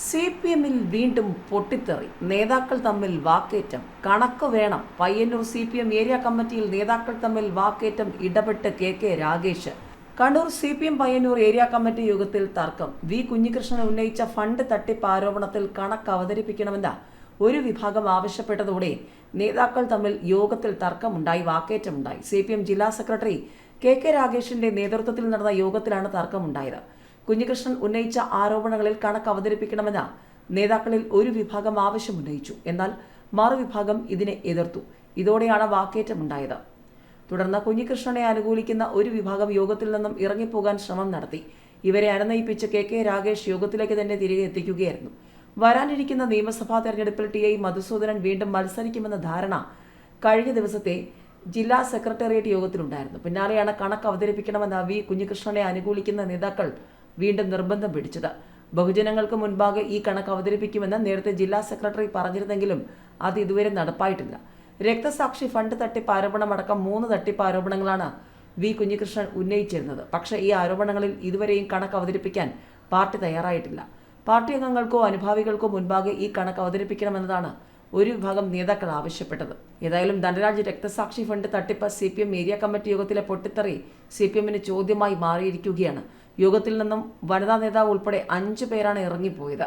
CPM-ൽ വീണ്ടും പൊട്ടിത്തെറി. നേതാക്കൾ തമ്മിൽ വാക്കേറ്റം. കണക്ക് വേണം. പയ്യന്നൂർ CPM ഏരിയ കമ്മിറ്റിയിൽ നേതാക്കൾ തമ്മിൽ വാക്കേറ്റം. ഇടപെട്ട് KK Ragesh. Kannur CPM Payyanur area committee യോഗത്തിൽ തർക്കം. വി കുഞ്ഞികൃഷ്ണൻ ഉന്നയിച്ച ഫണ്ട് തട്ടിപ്പ് ആരോപണത്തിൽ കണക്ക് അവതരിപ്പിക്കണമെന്ന ഒരു വിഭാഗം ആവശ്യപ്പെട്ടതോടെ നേതാക്കൾ തമ്മിൽ യോഗത്തിൽ തർക്കമുണ്ടായി, വാക്കേറ്റമുണ്ടായി. CPM ജില്ലാ സെക്രട്ടറി KK രാഗേഷിന്റെ നേതൃത്വത്തിൽ നടന്ന യോഗത്തിലാണ് തർക്കമുണ്ടായത്. കുഞ്ഞികൃഷ്ണൻ ഉന്നയിച്ച ആരോപണങ്ങളിൽ കണക്ക് അവതരിപ്പിക്കണമെന്ന നേതാക്കളിൽ ഒരു വിഭാഗം ആവശ്യമുന്നയിച്ചു. എന്നാൽ മറുവിഭാഗം ഇതിനെ എതിർത്തു. ഇതോടെയാണ് വാക്കേറ്റമുണ്ടായത്. തുടർന്ന് കുഞ്ഞികൃഷ്ണനെ അനുകൂലിക്കുന്ന ഒരു വിഭാഗം യോഗത്തിൽ നിന്നും ഇറങ്ങിപ്പോകാൻ ശ്രമം നടത്തി. ഇവരെ അനുനയിപ്പിച്ച് KK രാഗേഷ് യോഗത്തിലേക്ക് തന്നെ തിരികെ എത്തിക്കുകയായിരുന്നു. വരാനിരിക്കുന്ന നിയമസഭാ തെരഞ്ഞെടുപ്പിൽ TI മധുസൂദനൻ വീണ്ടും മത്സരിക്കുമെന്ന ധാരണ കഴിഞ്ഞ ദിവസത്തെ ജില്ലാ സെക്രട്ടേറിയറ്റ് യോഗത്തിലുണ്ടായിരുന്നു. പിന്നാലെയാണ് കണക്ക് അവതരിപ്പിക്കണമെന്ന വി കുഞ്ഞികൃഷ്ണനെ അനുകൂലിക്കുന്ന നേതാക്കൾ വീണ്ടും നിർബന്ധം പിടിച്ചത്. ബഹുജനങ്ങൾക്ക് മുൻപാകെ ഈ കണക്ക് അവതരിപ്പിക്കുമെന്ന് നേരത്തെ ജില്ലാ സെക്രട്ടറി പറഞ്ഞിരുന്നെങ്കിലും അത് ഇതുവരെ നടപ്പായിട്ടില്ല. രക്തസാക്ഷി ഫണ്ട് തട്ടിപ്പ് ആരോപണമടക്കം 3 തട്ടിപ്പ് ആരോപണങ്ങളാണ് വി കുഞ്ഞികൃഷ്ണൻ ഉന്നയിച്ചിരുന്നത്. പക്ഷേ ഈ ആരോപണങ്ങളിൽ ഇതുവരെയും കണക്ക് അവതരിപ്പിക്കാൻ പാർട്ടി തയ്യാറായിട്ടില്ല. പാർട്ടി അംഗങ്ങൾക്കോ അനുഭാവികൾക്കോ മുൻപാകെ ഈ കണക്ക് അവതരിപ്പിക്കണമെന്നതാണ് ഒരു വിഭാഗം നേതാക്കൾ ആവശ്യപ്പെട്ടത്. ഏതായാലും ധനരാജ് രക്തസാക്ഷി ഫണ്ട് തട്ടിപ്പ് CPM ഏരിയ കമ്മിറ്റി യോഗത്തിലെ പൊട്ടിത്തെറി CPM-ന് ചോദ്യമായി മാറിയിരിക്കുകയാണ്. യോഗത്തിൽ നിന്നും വനിതാ നേതാവ് ഉൾപ്പെടെ 5 പേരാണ് ഇറങ്ങിപ്പോയത്.